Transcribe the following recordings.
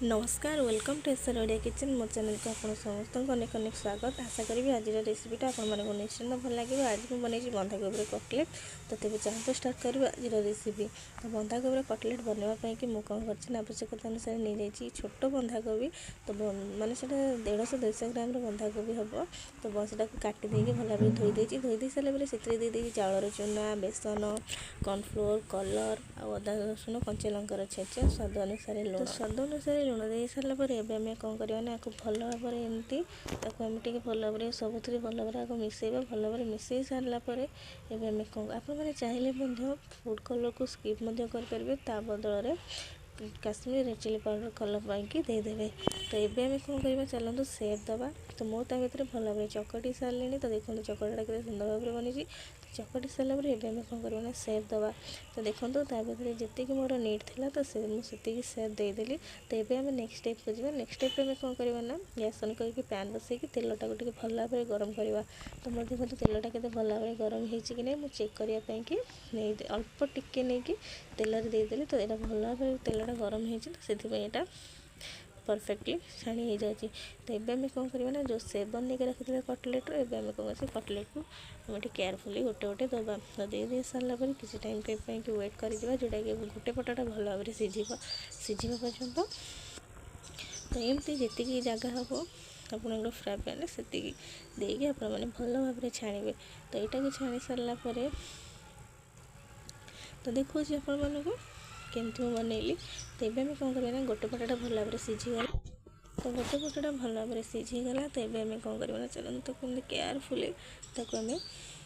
नमस्कार welcome to एसर Odia kitchen मो चैनल को आप समस्त अनेक अनेक स्वागत। आशा करी आज रेसिपीटा आपको निश्चिंत भल लगे। आज मुझे बनई बंधाकोबी कटलेट। तो तेज चलते स्टार्ट कर आज रेसिपी। तो बंधाकोबी कटलेट बनवाई कि मुझे कौन कर आवश्यकता अनुसार नहीं जाइए छोट बंधाकोबी। तो मानने से 150-200 ग्राम बंधाकोबी हम। तो से काटी देकी भल भाव धोई धोई सारापर से चाउर चूना बेसन कॉर्नफ्लोर कलर आदा रसुण कंचा लंकार छेचा स्वाद अनुसार लुण। स्वाद अनुसार लुण दे सारापर एवं कौन करवा ना भल भाव एमती भल भाव सब भल भाव मिसेबा। भल भाव मिसई सारापर एवं कौन आपने चाहिए फूड कलर को स्किप करेंगे ता बदल Kashmir red chilli powder colour पाई देदेवे। तो ये आम कौन करवा चलते सेप दबा। तो मो ता भर भल भाव चकटी सारे। तो देखो चकटा के सुंदर भाव बनी चकटी सारापर एवं कौन करवा सेप दबा। तो देखो ता भर जी मोर नीड थी तो मुझे सेप देदेली। तो ये आम नेक्स्ट स्टेप को जी नेक्स्ट स्टेप में कौन करवा ना गैस ऑन करके पैन बसई तेलटा को भल भाव गरम करवा। तो मोर देखो तेलटा के भल भाव गरम हो कि नहीं मुझे चेक करने की नहीं अल्प टिके नहीं कि तेल देदेली। तो यहाँ भल भाव तेलटा गरम होता परफेक्टली छाणी हो जाए। तो ये आम कौन करवा ना जो सेप बन के रखी कटलेट रो आम कौन कर कटलेट को आम केयरफुली गोटे गोटे दबा। तो दे सारापर किसी टाइम के वेट कर जोटा कि गोटे पटटा भल भाव सीझा पर्यंत। तो एमती जी जगह हम आप फ्राए पैन से देकी आपण मैंने भल भाव छाणवे। तो यहाँ को छाणी सारापर तो देखो आपण मानक केमती मैं बनैली। तो ये आम कौन करवा गोटे पटटा भल भाव सीझीगला। तो गोटे पटटा भल भाव सीझीगला। तो ये आम कौन करवा चलते तो कमी केयरफुली आम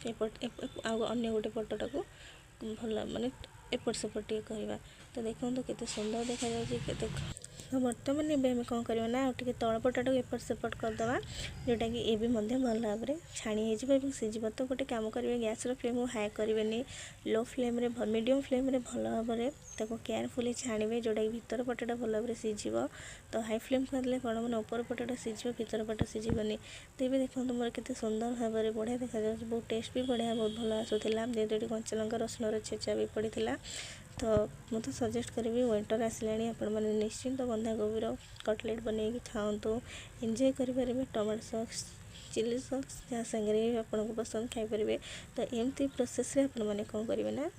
एपट अन्य गोटे पटटा को भल माने एपट सेपट टे करवा। तो देखो केते सुंदर देखा जाए। तो बर्तमान ये आम कौन करवा ना टे तल पटटा को एपट सेपट करदे जोटा कि ये भी भल भाव छाणी हो सीझ। तो गोटे कम करेंगे गैस फ्लेम हाई करेंगे लो फ्लेम मीडियम फ्लेम भल भाव केयरफुली छाणवे जोटा कि भीतर पटटा भल भाव सीझ। तो हाई फ्लेम करदे कौन मैंने ऊपर पटटा सीझ भीतर पट सीझबनी। तो ये देखो मोर के सुंदर भाव बढ़िया देखा जाए। बहुत टेस्ट भी बढ़िया बहुत भल आसूला जेहेतु कंचा लंका रसुण छेचा भी पड़ा। तो मुझे सजेस्ट करी विंटर आसला आपण मैंने निश्चिंत बंधाकोबीर कटलेट बनैकी खाऊँ एंजॉय करेंगे टमाटो सॉस चिली सॉस जहाँ सांगे आपको पसंद खाईपर। तो एमती प्रोसेस मैंने कौन करेंगे ना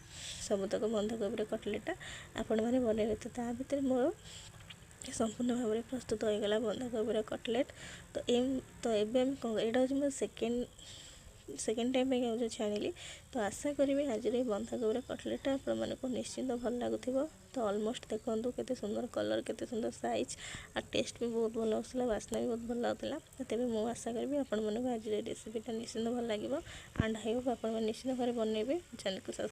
सबुतक बंधाकोबीर कटलेटा आपण मैंने बनइबे। तो ता भर मोर संपूर्ण भाव प्रस्तुत होगला बंधाकोबीर कटलेट। तो ये कौन यहाँ हूँ मोर सेकेंड टाइम जो छाणी। तो आशा करी आज बंधाकोबीर कटलेट आपको निश्चिंत भल लगुव। तो ऑलमोस्ट देखो केते सुंदर कलर केते सुंदर साइज और टेस्ट भी बहुत भल आसाला वासना भी बहुत भल लगुला। तो तेज मुझे आशा करी आज रेसिपीटा निश्चिंत भल लगे एंड आई होप आप निश्चिंत भाव बनइबे। चैनल को